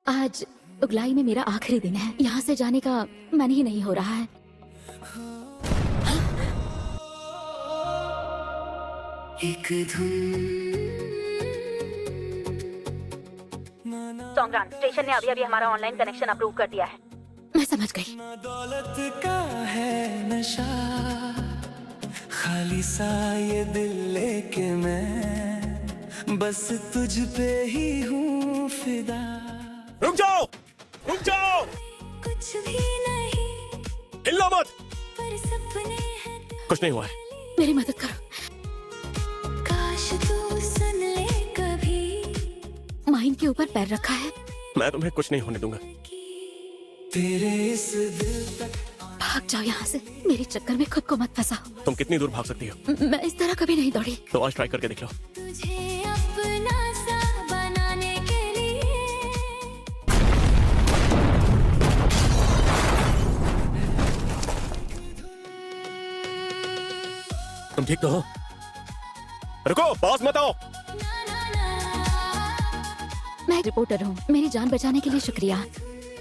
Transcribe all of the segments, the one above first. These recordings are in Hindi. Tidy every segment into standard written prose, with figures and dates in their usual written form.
आज उगलाई में मेरा आखिरी दिन है। यहाँ से जाने का मन ही नहीं हो रहा है। एक धुन सोंगरान, स्टेशन ने अभी हमारा ऑनलाइन कनेक्शन अप्रूव कर दिया है। मैं समझ गई। दौलत का है नशा, खाली सा ये दिल लेके मैं बस तुझ पे ही हूँ फिदा। रुक जाओ, रुक जाओ, कुछ भी नहीं हिलना मत। पर सपने हैं, कुछ नहीं हुआ है। मेरी मदद करो। काश तू सुन ले कभी, माइन के ऊपर पैर रखा है। मैं तुम्हें कुछ नहीं होने दूंगा। तेरे इस दिल तक भाग जाओ यहाँ से। मेरे चक्कर में खुद को मत फंसाओ। तुम कितनी दूर भाग सकती हो? मैं इस तरह कभी नहीं दौड़ी। तो आज ट्राई करके देख लो। तुझे अपना सा बनाने के लिए। तुम ठीक तो हो? रुको, पास मत आओ। मैं रिपोर्टर हूँ। मेरी जान बचाने के लिए शुक्रिया।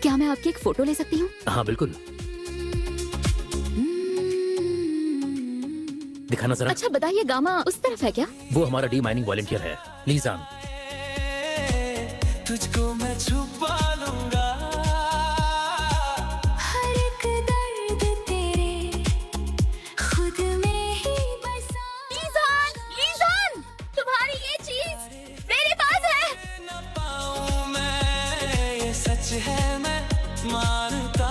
क्या मैं आपकी एक फोटो ले सकती हूँ? हाँ बिल्कुल, दिखाना जरा। अच्छा बताइए, गामा उस तरफ है क्या? वो हमारा डी माइनिंग वॉलंटियर है, लीजान। तुझको मैं छुपा लूंगा, हर एक दर्द तेरे खुद में ही बसा। लीजान, लीजान, तुम्हारी ये चीज मेरे पास है। न पाऊं मैं, ये सच है मैं मानता,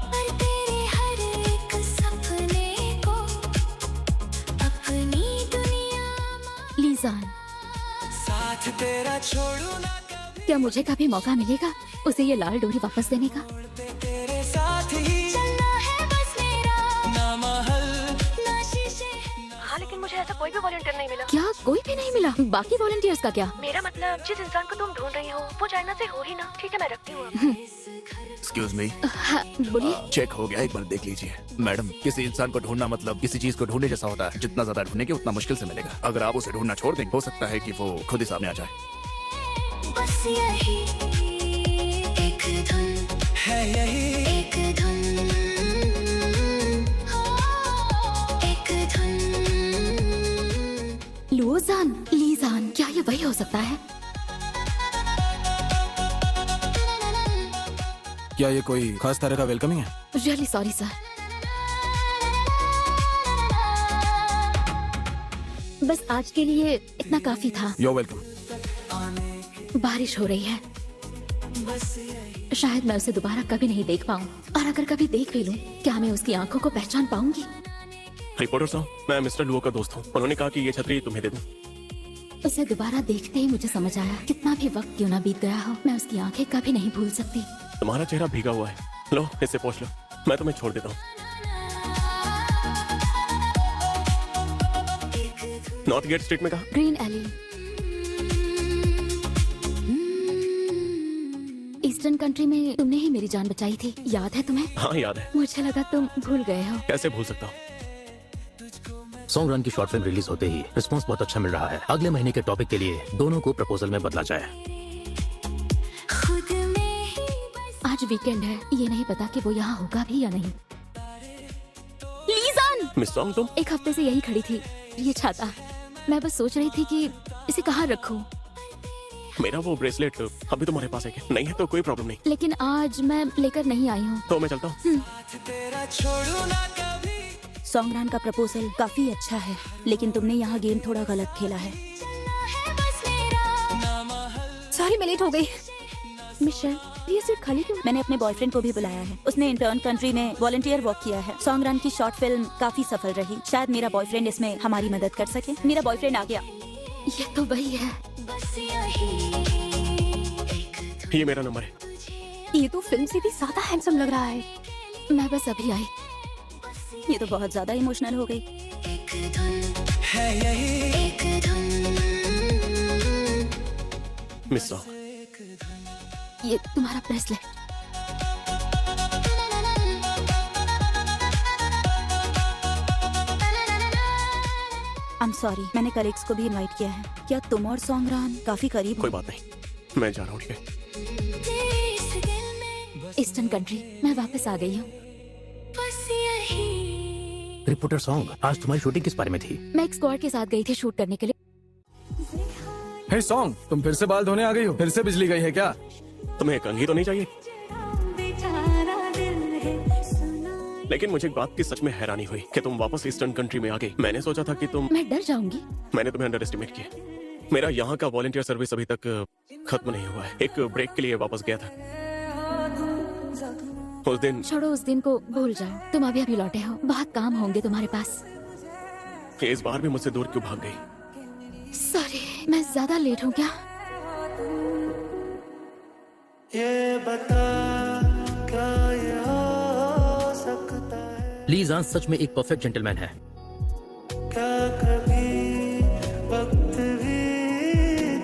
पर तेरे हर एक सपने को अपनी दुनिया लीजान, साथ तेरा छोड़ू ना कभी, क्या मुझे कभी मौका मिलेगा उसे ये लाल डोरी वापस देने का? तेरे साथ ही चलना है बस मेरा, ना महल ना शीशे। हाँ, लेकिन मुझे ऐसा कोई भी वॉलंटियर नहीं मिला। क्या कोई भी नहीं मिला? बाकी वॉलंटियर्स का क्या? मेरा मतलब जिस इंसान को तुम ढूंढ रही हो वो चाइना से हो ही ना। ठीक है, मैं रखती हूँ। एक्सक्यूज मी, हाँ, बोलिए। चेक हो गया, एक बार देख लीजिए। मैडम, किसी इंसान को ढूंढना मतलब किसी चीज को ढूंढने जैसा होता है। जितना ज्यादा ढूंढेंगे उतना मुश्किल से मिलेगा। अगर आप उसे ढूंढना छोड़ दें, हो सकता है कि वो खुद ही सामने आ जाए। बस यही एक धुन है, यही एक धुन, एक धुन। लोजान, लीजान, क्या ये वही हो सकता है? क्या ये कोई खास तरह का वेलकमिंग है? Really sorry sir. बस आज के लिए इतना काफी था। यो वेलकम। बारिश हो रही है। शायद मैं उसे दोबारा कभी नहीं देख पाऊँ, और अगर कभी देख भी लूं, क्या मैं उसकी आंखों को पहचान पाऊंगी? रिपोर्टर साहब, मैं मिस्टर लुओ का दोस्त हूँ। उन्होंने कहा कि ये छतरी तुम्हें दे दूं। उसे दोबारा देखते ही मुझे समझ आया, कितना भी वक्त क्यों ना बीत गया हो, मैं उसकी आंखें कभी नहीं भूल सकती। तुम्हारा चेहरा भीगा हुआ है। लो, इससे पोंछ लो। मैं तुम्हें छोड़ देता हूँ। नॉर्थ गेट स्ट्रीट में कहा? Green Eli. ईस्टर्न कंट्री में तुमने ही मेरी जान बचाई थी, याद है तुम्हें? हाँ याद है। मुझे लगा तुम भूल गए हो। कैसे भूल सकता हूँ? सोंगरान की शॉर्ट फिल्म रिलीज होते ही रिस्पांस बहुत अच्छा मिल रहा है। अगले महीने के टॉपिक के लिए दोनों को प्रपोजल में बदला जाए। खुद में ही बस आज वीकेंड है, ये नहीं पता कि वो यहाँ होगा भी या नहीं। लीजान, मिस सॉन्ग, तुम? एक हफ्ते से यही खड़ी थी, ये छाता। मैं बस सोच रही थी कि इसे कहाँ रखूं। मेरा वो ब्रेसलेट अभी तुम्हारे पास है क्या? नहीं है तो कोई प्रॉब्लम नहीं। लेकिन आज मैं लेकर नहीं आई हूँ। तो मैं चलता हूँ। तेरा छोड़ू ना कभी, सोंगरान का प्रपोजल काफी अच्छा है, लेकिन तुमने यहाँ गेम थोड़ा गलत खेला है। चलना है बस मेरा, ना महल। सॉरी, मैं लेट हो गई। मिशेल, ये सीट खाली क्यों? मैंने अपने बॉयफ्रेंड को भी बुलाया है। उसने इंटर्न कंट्री में वॉलंटियर वर्क किया है। सोंगरान की शॉर्ट फिल्म काफी सफल रही। शायद मेरा बॉयफ्रेंड इसमें हमारी मदद कर सके। मेरा बॉयफ्रेंड आ गया। ये तो वही है। बस यही ये मेरा नंबर है। ये तो फिल्म से भी ज्यादा हैंडसम लग रहा है। मैं बस अभी आई। ये तो बहुत ज्यादा इमोशनल हो गई। एक धुन है, यही एक धुन, मिस सॉन्ग, ये तुम्हारा ब्रेसलेट। आई एम सॉरी, मैंने कलीग्स को भी इनवाइट किया है। क्या तुम और सोंगरान काफी करीब हो? कोई बात नहीं, मैं जा रहा हूँ। ठीक है? इस दिल में ईस्टर्न कंट्री मैं वापस आ गई हूँ। बस यही रिपोर्टर सॉन्ग, आज तुम्हारी शूटिंग किस बारे में थी? मैं एक स्क्वाड के साथ गई थी शूट करने के लिए। हे सॉन्ग, तुम फिर से बाल धोने आ गई हो? फिर से बिजली गई है क्या? तुम्हें कंघी तो नहीं चाहिए? बेचारा दिल है सुना लेकिन मुझे एक बात की सच में हैरानी हुई कि तुम वापस ईस्टर्न कंट्री में आ गई। मैंने सोचा था कि तुम मैं डर जाऊंगी। मैंने तुम्हें अंडर एस्टिमेट किया। मेरा यहाँ का वॉलंटियर सर्विस अभी तक खत्म नहीं हुआ है। एक ब्रेक के लिए वापस गया था। उस दिन छोड़ो, उस दिन को भूल जाओ। तुम अभी अभी लौटे हो, बहुत काम होंगे तुम्हारे पास। इस बार भी मुझसे दूर क्यों भाग गई? सॉरी, मैं ज्यादा लेट हूँ क्या? ये बता क्या ये हो सकता है, लीजान सच में एक परफेक्ट जेंटलमैन है। क्या कभी वक्त भी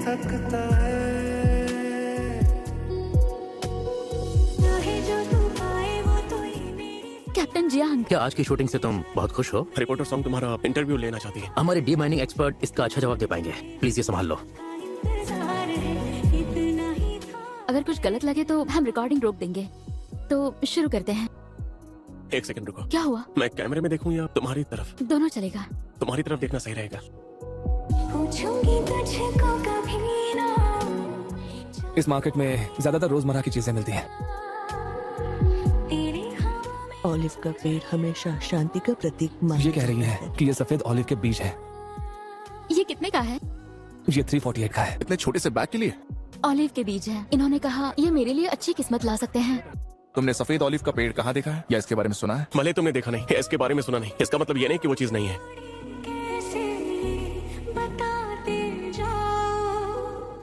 थकता है, चाहे जो तू पाए वो तो ही मेरी। कैप्टन जियांग, क्या आज की शूटिंग से तुम बहुत खुश हो? रिपोर्टर सॉन्ग तुम्हारा इंटरव्यू लेना चाहती है। हमारे डी माइनिंग एक्सपर्ट इसका अच्छा जवाब दे पाएंगे। प्लीज ये संभाल लो। इंतजार है इतना ही था। अगर कुछ गलत लगे तो हम रिकॉर्डिंग रोक देंगे। तो शुरू करते हैं। एक सेकंड रुको। क्या हुआ? मैं कैमरे में देखूं या तुम्हारी तरफ? दोनों चलेगा। तुम्हारी तरफ देखना सही रहेगा। पूछूंगी तुझको कभी ना, इस मार्केट में ज्यादातर रोजमर्रा की चीजें मिलती हैं। तेरे हवा में ऑलिव का पेड़ हमेशा शांति का प्रतीक माना ये कह रही है कि ये सफेद ऑलिव के बीज हैं। ये कितने का है? ये 348 का है। इतने छोटे से बैग के लिए? ऑलिव के बीज है। इन्होंने कहा ये मेरे लिए अच्छी किस्मत ला सकते हैं। तुमने सफेद ऑलिव का पेड़ कहाँ देखा है या इसके बारे में सुना है? भले तुमने देखा नहीं या इसके बारे में सुना नहीं, इसका मतलब ये नहीं कि वो चीज नहीं है। कैसे बताते जाओ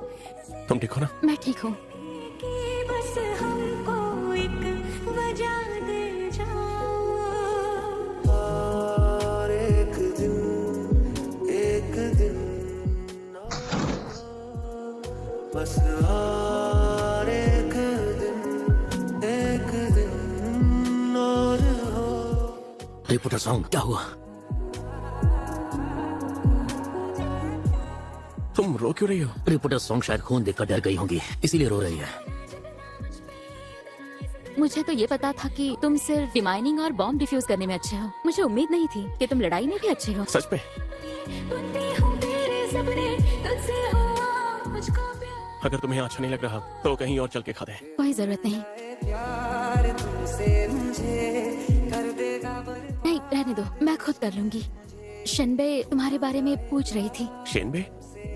तुम ठीक हो ना? मैं ठीक हूँ। कि बस हमको एक वजह दे जाओ। और एक दिन बस और एक दिन और हो। रिपोर्टर सॉन्ग, क्या हुआ? तुम रो क्यों रही हो? रिपोर्टर सॉन्ग शायद खून देखकर डर गई होंगी, इसीलिए रो रही है। मुझे तो ये पता था कि तुम सिर्फ डिमाइनिंग और बॉम्ब डिफ्यूज करने में अच्छे हो। मुझे उम्मीद नहीं थी कि तुम लड़ाई में भी अच्छे हो। सच में? बुनती हूँ तेरे सपने, तुझसे हुआ मुझको प्यार। अगर तुम्हें अच्छा नहीं लग रहा तो कहीं और चल के खा दे। कोई जरूरत नहीं। प्यार तुमसे मुझे कर देगा नहीं, रहने दो, मैं खुद कर लूंगी। शनबे तुम्हारे बारे में पूछ रही थी। शेनबे?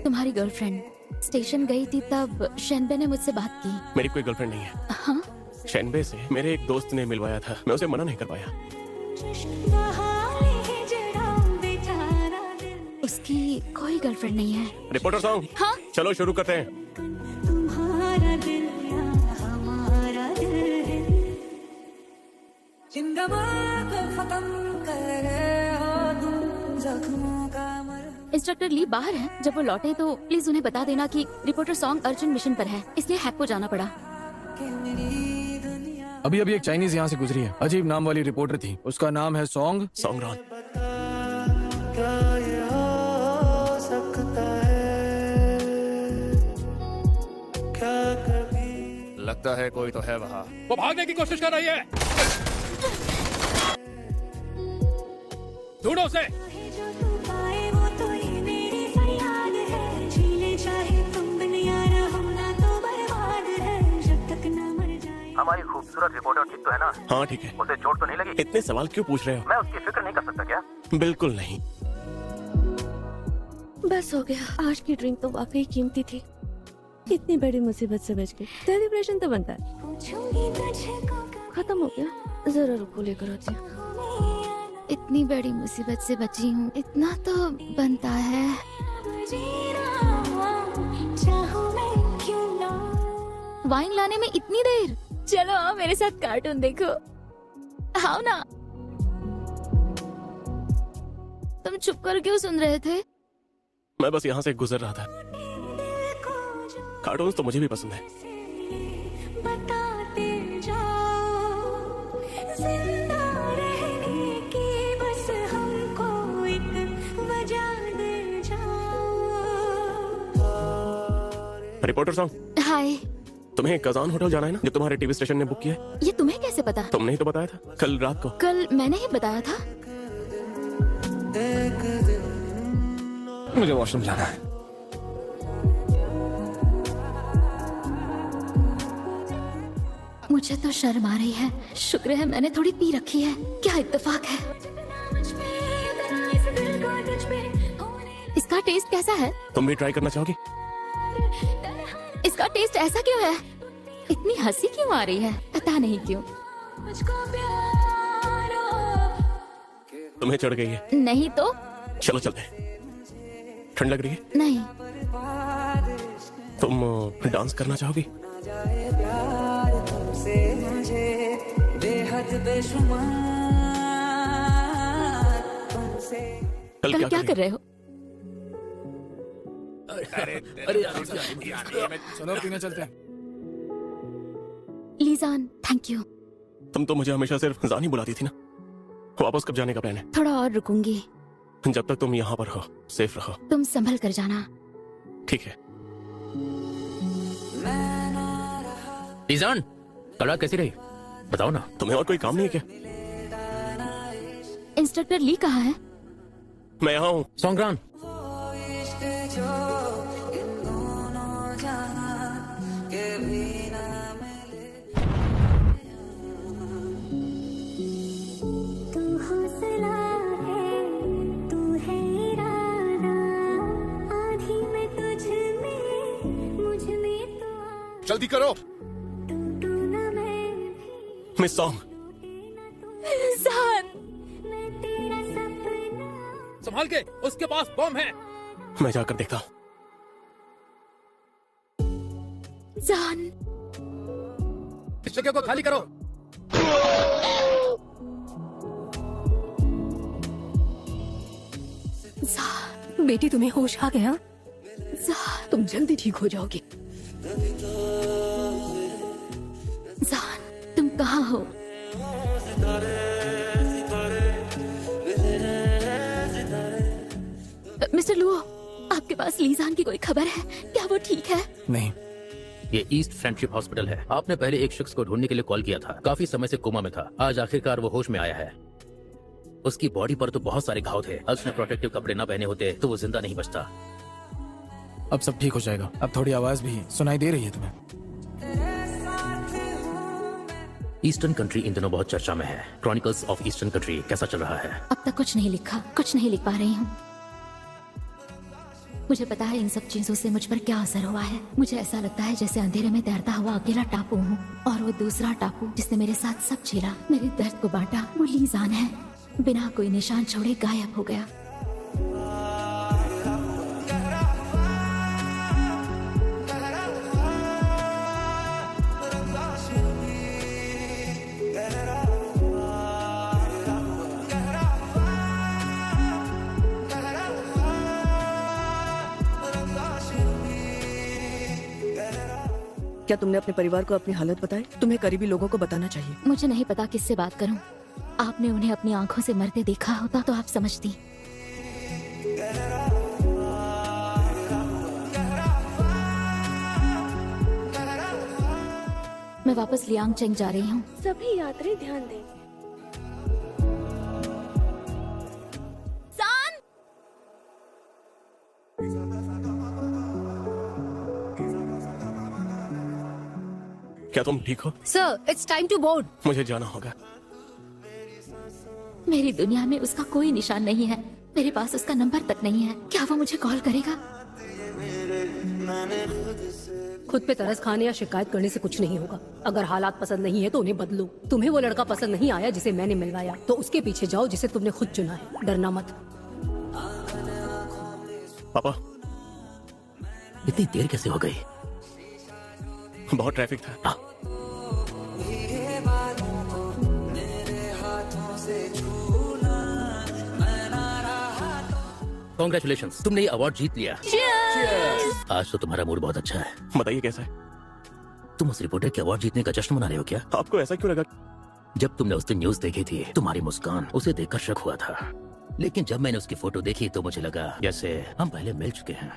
तुम्हारी गर्लफ्रेंड स्टेशन गई थी तब शनबे ने मुझसे बात की। मेरी कोई गर्लफ्रेंड नहीं है। हाँ? शेनबे से मेरे एक दोस्त ने मिलवाया था, मैं उसे मना नहीं कर पाया। उसकी कोई गर्लफ्रेंड नहीं है। रिपोर्टर सॉन्ग, हाँ? चलो शुरू करते हैं। तुम्हारा दिल या हमारा दिल है, जिंदगी को खत्म कर गए हो तुम, जख्मों का मरहम। इंस्ट्रक्टर ली बाहर है। जब वो लौटे तो प्लीज उन्हें बता देना कि रिपोर्टर सॉन्ग अर्जेंट मिशन पर है, इसलिए हैक को जाना पड़ा। कि मेरी दुनिया अभी अभी एक चाइनीज यहाँ से गुजरी है। अजीब नाम वाली रिपोर्टर थी। उसका नाम है सॉन्ग। Song Ron. क्या ये हो सकता है, क्या कभी लगता है कोई तो है वहाँ। वो भागने की कोशिश कर रही है। ढूंढो उसे। जो तू पाए वो तो ही मेरी फरियाद है, छीने चाहे तुम बिन यारा हम ना तो बर्बाद है, जब तक ना मर जाए। हमारी खूबसूरत रिपोर्टर ठीक तो है ना? हाँ ठीक है। उसे चोट तो नहीं लगी? इतने सवाल क्यों पूछ रहे हो? मैं उसकी फिक्र नहीं कर सकता क्या? बिल्कुल नहीं। बस हो गया। आज की ड्रिंक तो वाकई कीमती थी। इतनी बड़ी मुसीबत से बच गई। सेलिब्रेशन तो बनता है। पूछूंगी तुझको खत्म हो गया। जरा रुको, लेकर आती हूँ। इतनी बड़ी मुसीबत से बची हूँ, इतना तो बनता है। चाहूं मैं क्यों ना, वाइन लाने में इतनी देर? चलो आओ मेरे साथ कार्टून देखो। आओ ना। तुम चुप कर क्यों सुन रहे थे? मैं बस यहाँ से गुजर रहा था। कार्टून्स तो मुझे भी पसंद है। बताते जाओ, जिंदा रहने की बस हमको एक वजह दे जाओ। रिपोर्टर सॉन्ग, हाय। तुम्हें कजान होटल जाना है ना, जो तुम्हारे टीवी स्टेशन ने बुक किया है? ये तुम्हें कैसे पता? तुमने ही तो बताया था कल रात को। कल मैंने ही बताया था। मुझे वॉशरूम जाना है। मुझे तो शर्म आ रही है। शुक्र है मैंने थोड़ी पी रखी है। क्या इत्तेफाक है। इसका टेस्ट कैसा है? तुम भी ट्राई करना चाहोगी? इसका टेस्ट ऐसा क्यों है? इतनी हंसी क्यों आ रही है? पता नहीं क्यों। तुम्हें चढ़ गई है? नहीं तो। चलो चलते हैं। ठंड लग रही है? नहीं। तुम डांस करना चाहोगी? कल क्या कर रहे हो? चलो पीने चलते हैं। लीजान, थैंक यू। तुम तो मुझे हमेशा सिर्फ जान ही बुलाती थी ना। वापस कब जाने का प्लान है? थोड़ा और रुकूंगी। जब तक तुम यहाँ पर हो, सेफ रहो। तुम संभल कर जाना। ठीक है। लीजान, कल रात कैसी रही? बताओ ना। तुम्हें और कोई काम नहीं है क्या? इंस्ट्रक्टर ली कहाँ है? मैं यहाँ हूँ। सॉन्ग्रान, जल्दी करो। मिस सॉन्ग, संभाल के, उसके पास बम है। मैं जाकर देखता हूँ। जान, इस जगह को खाली करो। जान, बेटी तुम्हें होश आ गया? जान, तुम जल्दी ठीक हो जाओगी। जान, तुम कहाँ हो? मिस्टर लुओ, आपके पास लीजान की कोई खबर है? क्या वो ठीक है? नहीं। ये ईस्ट फ्रेंडशिप हॉस्पिटल है। आपने पहले एक शख्स को ढूंढने के लिए कॉल किया था। काफी समय से कोमा में था। आज आखिरकार वो होश में आया है। उसकी बॉडी पर तो बहुत सारे घाव थे। अगर उसने प्रोटेक्टिव कपड़े न पहने होते तो वो जिंदा नहीं बचता। अब सब ठीक हो जाएगा। अब थोड़ी आवाज भी सुनाई दे रही है तुम्हें? ईस्टर्न कंट्री इन दिनों बहुत चर्चा में है। क्रॉनिकल्स ऑफ ईस्टर्न कंट्री कैसा चल रहा है? अब तक कुछ नहीं लिखा, कुछ नहीं लिख पा रही हूँ। मुझे पता है इन सब चीजों से मुझ पर क्या असर हुआ है। मुझे ऐसा लगता है जैसे अंधेरे में तैरता हुआ अकेला टापू हूँ और वो दूसरा टापू जिसने मेरे साथ सब झेला, मेरे दर्द को बांटा, वो लीजान है। बिना कोई निशान छोड़े गायब हो गया। क्या तुमने अपने परिवार को अपनी हालत बताई? तुम्हें करीबी लोगों को बताना चाहिए। मुझे नहीं पता किससे बात करूं। आपने उन्हें अपनी आंखों से मरते देखा होता तो आप समझती। मैं वापस लियांगचेंग जा रही हूँ। सभी यात्री ध्यान दें। क्या तुम ठीक हो? Sir, it's time to board. मुझे जाना होगा। मेरी दुनिया में उसका कोई निशान नहीं है। मेरे पास उसका नंबर तक नहीं है। क्या वो मुझे कॉल करेगा? खुद पे तरस खाने या शिकायत करने से कुछ नहीं होगा। अगर हालात पसंद नहीं है तो उन्हें बदलो। तुम्हें वो लड़का पसंद नहीं आया जिसे मैंने मिलवाया, तो उसके पीछे जाओ जिसे तुमने खुद चुना है। डरना मत। पापा, इतनी देर कैसे हो गई? बहुत ट्रैफिक था। कॉन्ग्रेचुलेशंस, तुमने ये अवार्ड जीत लिया। आज तो तुम्हारा मूड बहुत अच्छा है। बताइए कैसा है? तुम उस रिपोर्टर के अवार्ड जीतने का जश्न मना रहे हो क्या? आपको ऐसा क्यों लगा? जब तुमने उस दिन न्यूज देखी थी, तुम्हारी मुस्कान, उसे देखकर शक हुआ था। लेकिन जब मैंने उसकी फोटो देखी तो मुझे लगा जैसे हम पहले मिल चुके हैं।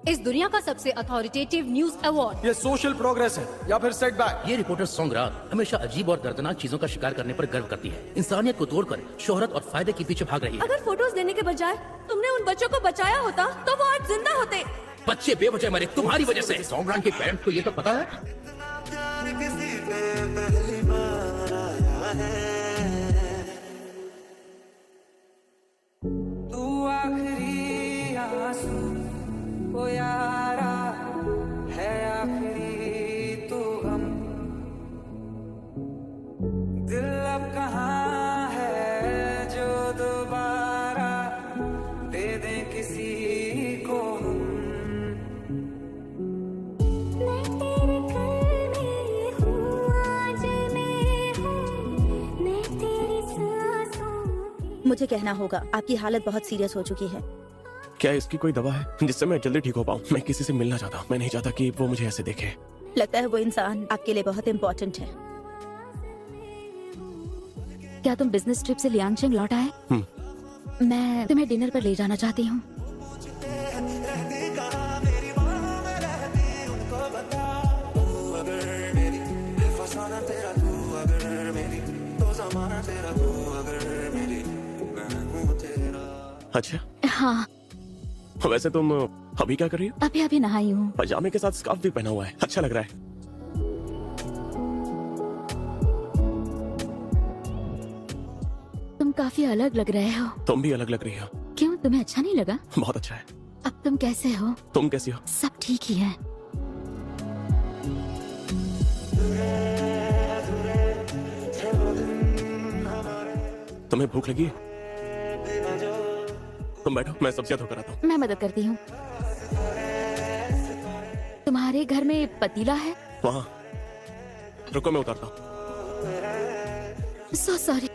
इस दुनिया का सबसे अथॉरिटेटिव न्यूज अवार्ड। ये सोशल प्रोग्रेस है या फिर सेटबैक? ये रिपोर्टर सोंगरान हमेशा अजीब और दर्दनाक चीजों का शिकार करने पर गर्व करती है। इंसानियत को तोड़कर शोहरत और फायदे के पीछे भाग रही है। अगर फोटोज देने के बजाय तुमने उन बच्चों को बचाया होता तो वो आज जिंदा होते। बच्चे बेवजह मरे तुम्हारी वजह से। सोंगरान के पेरेंट्स को ये तो पता है। तू आखिरी आंसू ओ यारा है, आखिरी तू हम। दिल अब कहाँ है जो दोबारा दे दे किसी को हम। मैं तेरे घर में हूँ, आज मैं हूँ, मैं तेरी सांसों। मुझे कहना होगा आपकी हालत बहुत सीरियस हो चुकी है। क्या इसकी कोई दवा है जिससे मैं जल्दी ठीक हो पाऊँ? मैं किसी से मिलना चाहता हूँ। मैं नहीं चाहता कि वो मुझे ऐसे देखे। लगता है वो इंसान आपके लिए बहुत इम्पोर्टेंट है। क्या तुम बिजनेस ट्रिप से लियांगचेंग लौट आए? मैं तुम्हें डिनर पर ले जाना चाहती हूँ। अच्छा, हाँ, वैसे तुम अभी क्या कर रही हो? अभी अभी नहाई हूँ। पजामे के साथ स्कार्फ भी पहना हुआ है, अच्छा लग रहा है। तुम काफी अलग लग रहे हो। तुम भी अलग लग रही हो। क्यों, तुम्हें अच्छा नहीं लगा? बहुत अच्छा है। अब तुम कैसे हो? तुम कैसी हो? सब ठीक ही है। तुम्हें भूख लगी है? तुम बैठो, मैं सब्जियां धोकर आता हूँ। मैं मदद करती हूँ। तुम्हारे घर में पतीला है? वहाँ रुको, मैं उतारता हूँ। So sorry.